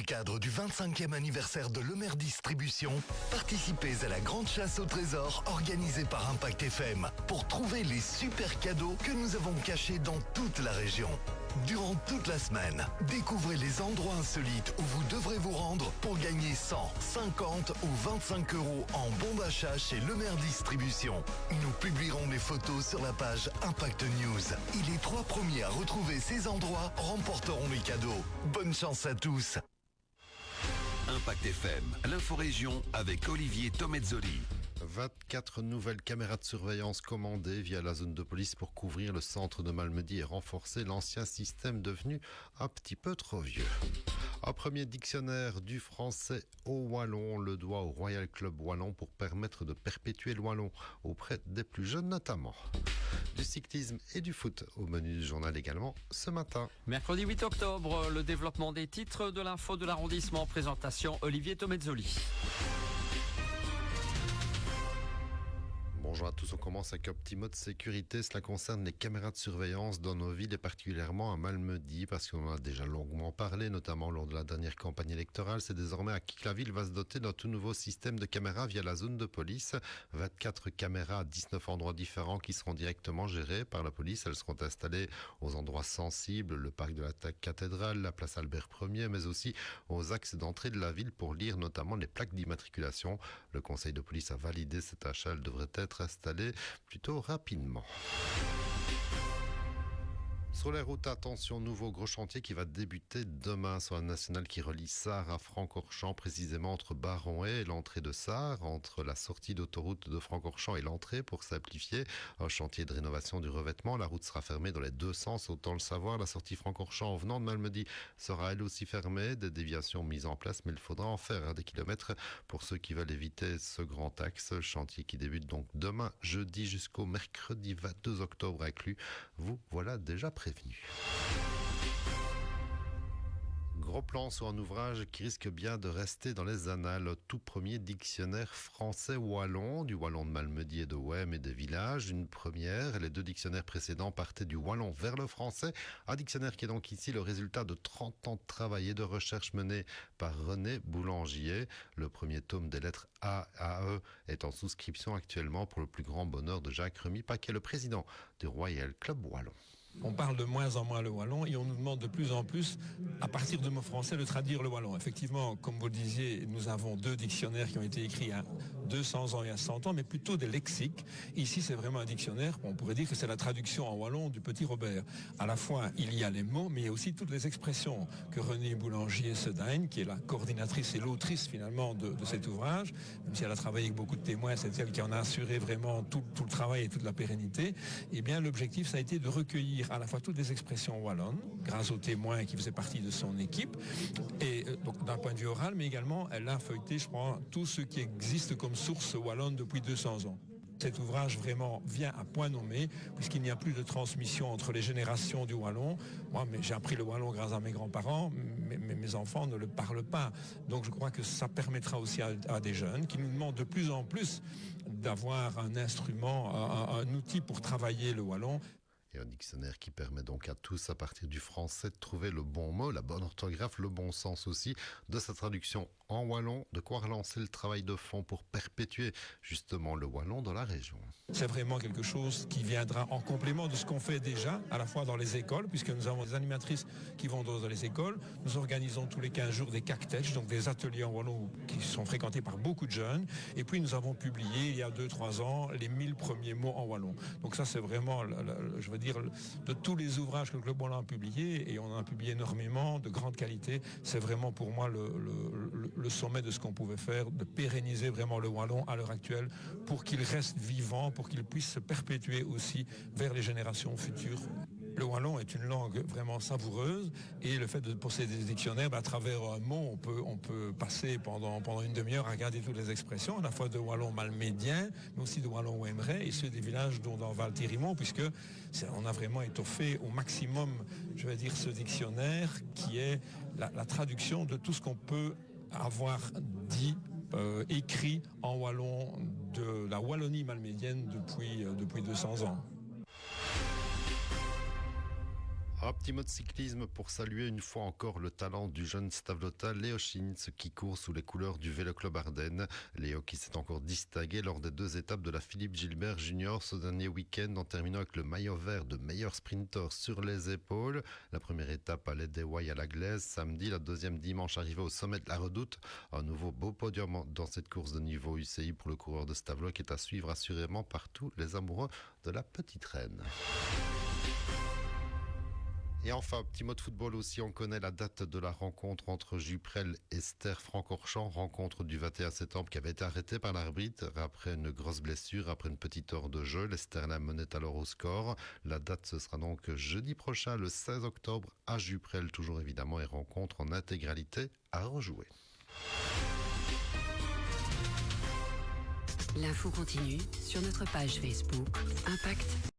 cadre du 25e anniversaire de Lemaire Distribution, participez à la grande chasse au trésor organisée par Impact FM pour trouver les super cadeaux que nous avons cachés dans toute la région. Durant toute la semaine, découvrez les endroits insolites où vous devrez vous rendre pour gagner 100, 50 ou 25 euros en bon d'achat chez Lemaire Distribution. Nous publierons les photos sur la page Impact News. Et les 3 premiers à retrouver ces endroits remporteront les cadeaux. Bonne chance à tous. Impact FM, l'inforégion avec Olivier Tomezzoli. 24 nouvelles caméras de surveillance commandées via la zone de police pour couvrir le centre de Malmedy et renforcer l'ancien système devenu un petit peu trop vieux. Un premier dictionnaire du français au wallon, le doigt au Royal Club Wallon pour permettre de perpétuer le wallon auprès des plus jeunes notamment. Du cyclisme et du foot au menu du journal également ce matin. Mercredi 8 octobre, le développement des titres de l'info de l'arrondissement. Présentation Olivier Tomezzoli. Bonjour à tous, on commence avec un petit mot de sécurité. Cela concerne les caméras de surveillance dans nos villes et particulièrement à Malmedy parce qu'on en a déjà longuement parlé, notamment lors de la dernière campagne électorale. C'est désormais à qui que la ville va se doter d'un tout nouveau système de caméras via la zone de police. 24 caméras à 19 endroits différents qui seront directement gérées par la police. Elles seront installées aux endroits sensibles, le parc de la cathédrale, la place Albert Ier, mais aussi aux axes d'entrée de la ville pour lire notamment les plaques d'immatriculation. Le conseil de police a validé cet achat. Elle devrait être installé plutôt rapidement. Sur les routes, attention, nouveau gros chantier qui va débuter demain sur la nationale qui relie Sarre à Francorchamps, précisément entre Baronnet et l'entrée de Sarre, entre la sortie d'autoroute de Francorchamps et l'entrée pour simplifier. Un chantier de rénovation du revêtement. La route sera fermée dans les deux sens, autant le savoir. La sortie Francorchamps en venant de Malmedy sera elle aussi fermée. Des déviations mises en place, mais il faudra en faire des kilomètres pour ceux qui veulent éviter ce grand axe. Chantier qui débute donc demain, jeudi, jusqu'au mercredi 22 octobre inclus. Vous voilà déjà prévenu. Gros plan sur un ouvrage qui risque bien de rester dans les annales. Tout premier dictionnaire français wallon, du wallon de Malmedy et de Wem et des villages. Une première. Les deux dictionnaires précédents partaient du wallon vers le français. Un dictionnaire qui est donc ici le résultat de 30 ans de travail et de recherche menés par René Boulangier. Le premier tome des lettres A à E est en souscription actuellement pour le plus grand bonheur de Jacques Remy-Paquet, le président du Royal Club Wallon. On parle de moins en moins le wallon et on nous demande de plus en plus, à partir de mots français, de traduire le wallon. Effectivement, comme vous le disiez, nous avons 2 dictionnaires qui ont été écrits il y a 200 ans et à 100 ans, mais plutôt des lexiques. Ici, c'est vraiment un dictionnaire. On pourrait dire que c'est la traduction en wallon du petit Robert. À la fois, il y a les mots, mais il y a aussi toutes les expressions que René Boulangier Sedagne, qui est la coordinatrice et l'autrice finalement de cet ouvrage, même si elle a travaillé avec beaucoup de témoins, c'est elle qui en a assuré vraiment tout le travail et toute la pérennité. Eh bien, l'objectif, ça a été de recueillir à la fois toutes les expressions wallonnes, grâce aux témoins qui faisaient partie de son équipe, et donc d'un point de vue oral, mais également elle a feuilleté, je crois, tout ce qui existe comme source wallonne depuis 200 ans. Cet ouvrage vraiment vient à point nommé, puisqu'il n'y a plus de transmission entre les générations du wallon. Moi, j'ai appris le wallon grâce à mes grands-parents, mais mes enfants ne le parlent pas. Donc je crois que ça permettra aussi à des jeunes qui nous demandent de plus en plus d'avoir un instrument, un outil pour travailler le wallon. Et un dictionnaire qui permet donc à tous, à partir du français, de trouver le bon mot, la bonne orthographe, le bon sens aussi de sa traduction en wallon, de quoi relancer le travail de fond pour perpétuer justement le wallon dans la région. C'est vraiment quelque chose qui viendra en complément de ce qu'on fait déjà, à la fois dans les écoles, puisque nous avons des animatrices qui vont dans les écoles. Nous organisons tous les 15 jours des cactèches, donc des ateliers en wallon qui sont fréquentés par beaucoup de jeunes. Et puis nous avons publié il y a 2-3 ans les 1000 premiers mots en wallon. Donc ça c'est vraiment, je veux dire, de tous les ouvrages que le Club Wallon a publiés, et on en a publié énormément, de grande qualité. C'est vraiment pour moi le sommet de ce qu'on pouvait faire, de pérenniser vraiment le wallon à l'heure actuelle pour qu'il reste vivant, pour qu'il puisse se perpétuer aussi vers les générations futures. Le wallon est une langue vraiment savoureuse, et le fait de posséder des dictionnaires, à travers un mot, on peut passer pendant une demi-heure à regarder toutes les expressions, à la fois de wallon malmédien, mais aussi de wallon wemrais, et ceux des villages dont dans Val-Thierry-Mont, puisque on a vraiment étoffé au maximum, je vais dire, ce dictionnaire qui est la traduction de tout ce qu'on peut avoir dit, écrit en wallon de la Wallonie malmédienne depuis 200 ans. Un petit mot de cyclisme pour saluer une fois encore le talent du jeune Stavlota Léo Schintz qui court sous les couleurs du Vélo Club Ardennes. Léo qui s'est encore distingué lors des 2 étapes de la Philippe Gilbert Junior ce dernier week-end en terminant avec le maillot vert de meilleur sprinter sur les épaules. La première étape allait d'Ewaï à la Glaise samedi, la deuxième dimanche arrivée au sommet de la Redoute. Un nouveau beau podium dans cette course de niveau UCI pour le coureur de Stavelot qui est à suivre assurément par tous les amoureux de la petite reine. Et enfin, petit mot de football aussi, on connaît la date de la rencontre entre Juprel et Ster-Francorchamps, rencontre du 21 septembre qui avait été arrêtée par l'arbitre après une grosse blessure, après une petite heure de jeu. L'Ester la menait alors au score. La date, ce sera donc jeudi prochain, le 16 octobre, à Juprel, toujours évidemment, et rencontre en intégralité à rejouer. L'info continue sur notre page Facebook Impact